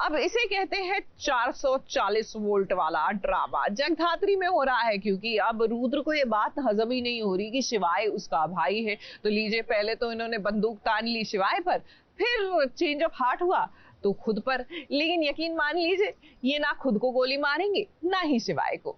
अब इसे कहते हैं 440 वोल्ट वाला ड्रामा जगधात्री में हो रहा है, क्योंकि अब रुद्र को ये बात हजम ही नहीं हो रही कि शिवाय उसका भाई है। तो लीजिए, पहले तो इन्होंने बंदूक तान ली शिवाय पर, फिर चेंज ऑफ हार्ट हुआ तो खुद पर। लेकिन यकीन मान लीजिए, ये ना खुद को गोली मारेंगे ना ही शिवाय को।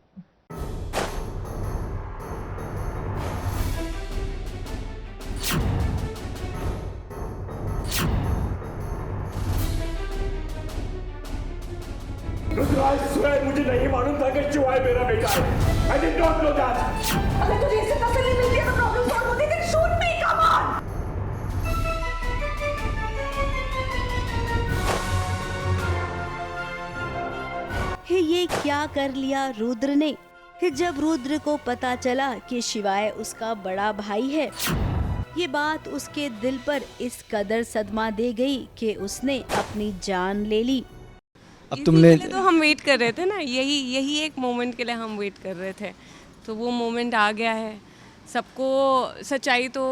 मुझे नहीं मालूम था कि शिवाय मेरा बेटा है। I did not know that. अगर तुझे इससे तसल्ली मिलती है तो प्रॉब्लम सॉल्व होती है, then shoot me, come on. ये क्या कर लिया रुद्र ने। जब रुद्र को पता चला कि शिवाय उसका बड़ा भाई है, ये बात उसके दिल पर इस कदर सदमा दे गई कि उसने अपनी जान ले ली। अब तुमने तो हम वेट कर रहे थे ना, यही एक मोमेंट के लिए हम वेट कर रहे थे, तो वो मोमेंट आ गया है। सबको सच्चाई तो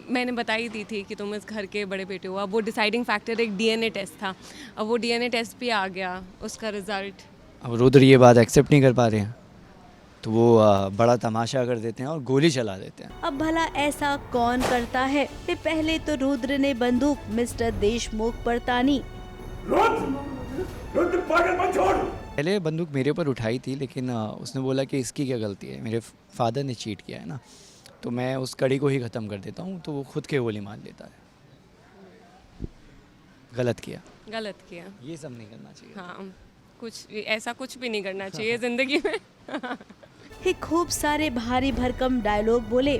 मैंने बताई दी थी कि तुम इस घर के बड़े बेटे हो। अब वो डिसाइडिंग फैक्टर एक डीएनए टेस्ट था, अब वो डीएनए टेस्ट भी आ गया, उसका रिजल्ट। अब रुद्र ये बात एक्सेप्ट नहीं कर पा रहे हैं, तो वो बड़ा तमाशा कर देते हैं और गोली चला देते हैं। अब भला ऐसा कौन करता है? पहले तो रुद्र ने बंदूक मिस्टर देशमुख पर तानी। रुद्र पागल मत छोड़। पहले बंदूक मेरे ऊपर उठाई थी, लेकिन उसने बोला कि इसकी क्या गलती है, मेरे फादर ने चीट किया है ना, तो मैं उस कड़ी को ही ख़त्म कर देता हूँ। तो वो खुद के गोली मार लेता है। गलत किया। ये सब नहीं करना चाहिए। हाँ, ऐसा कुछ भी नहीं करना चाहिए ज़िंदगी में। ही खूब सारे भारी भरकम डायलॉग बोले।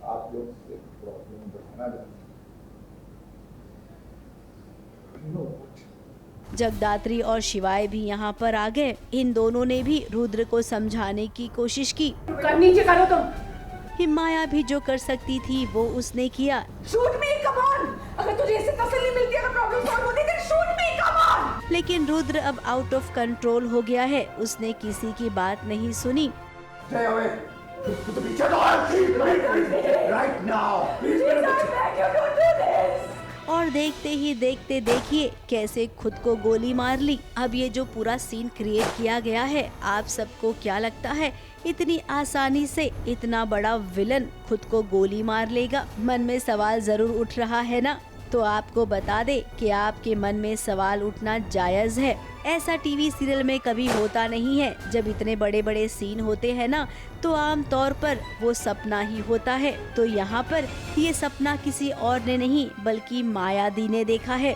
आप लोग से प्रॉब्लम बढ़ाना चाहते हैं। जगदात्री और शिवाय भी यहाँ पर आ गए। इन दोनों ने भी रुद्र को समझाने की कोशिश की। नीचे करो तुम। हिमाया भी जो कर सकती थी वो उसने किया। Shoot me, come on. अगर तुझे इससे तसल्ली मिलती है तो प्रॉब्लम सॉल्व होती है, then shoot me, come on. लेकिन रुद्र अब आउट ऑफ कंट्रोल हो गया है। उसने किसी की बात नहीं सुनी। Right now. और देखते ही देखते देखिए कैसे खुद को गोली मार ली। अब ये जो पूरा सीन क्रिएट किया गया है, आप सबको क्या लगता है इतनी आसानी से इतना बड़ा विलन खुद को गोली मार लेगा? मन में सवाल जरूर उठ रहा है ना? तो आपको बता दे कि आपके मन में सवाल उठना जायज है। ऐसा टीवी सीरियल में कभी होता नहीं है। जब इतने बड़े बड़े सीन होते हैं ना, तो आम तौर पर वो सपना ही होता है। तो यहाँ पर ये सपना किसी और ने नहीं बल्कि माया दी ने देखा है।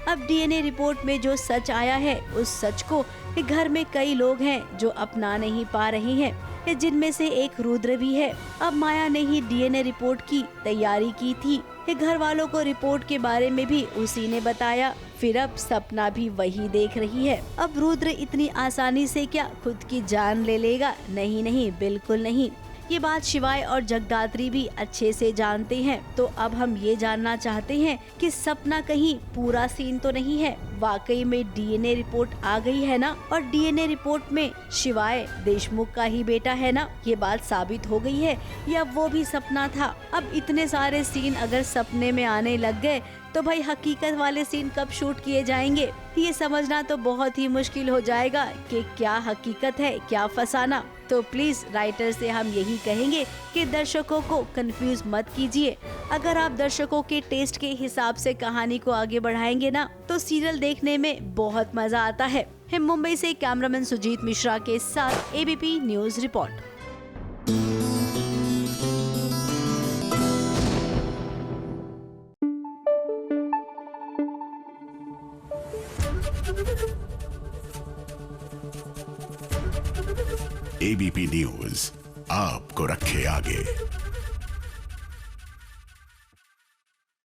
अब डीएनए रिपोर्ट में जो सच आया है, उस सच को घर में कई लोग हैं जो अपना नहीं पा रहे हैं, जिनमें से एक रुद्र भी है। अब माया ने ही डीएनए रिपोर्ट की तैयारी की थी। घर वालों को रिपोर्ट के बारे में भी उसी ने बताया। फिर अब सपना भी वही देख रही है। अब रुद्र इतनी आसानी से क्या खुद की जान ले लेगा? नहीं, बिल्कुल नहीं। ये बात शिवाय और जगदात्री भी अच्छे से जानते हैं। तो अब हम ये जानना चाहते हैं कि सपना कहीं पूरा सीन तो नहीं है? वाकई में डीएनए रिपोर्ट आ गई है ना? और डीएनए रिपोर्ट में शिवाय देशमुख का ही बेटा है ना? ये बात साबित हो गई है या वो भी सपना था? अब इतने सारे सीन अगर सपने में आने लग गए तो भाई हकीकत वाले सीन कब शूट किए जाएंगे? ये समझना तो बहुत ही मुश्किल हो जाएगा कि क्या हकीकत है क्या फसाना। तो प्लीज राइटर से हम यही कहेंगे कि दर्शकों को कंफ्यूज मत कीजिए। अगर आप दर्शकों के टेस्ट के हिसाब से कहानी को आगे बढ़ाएंगे ना, तो सीरियल देखने में बहुत मजा आता है। मुंबई से कैमरामैन सुजीत मिश्रा के साथ ABP news report. ABP news आपको रखे आगे।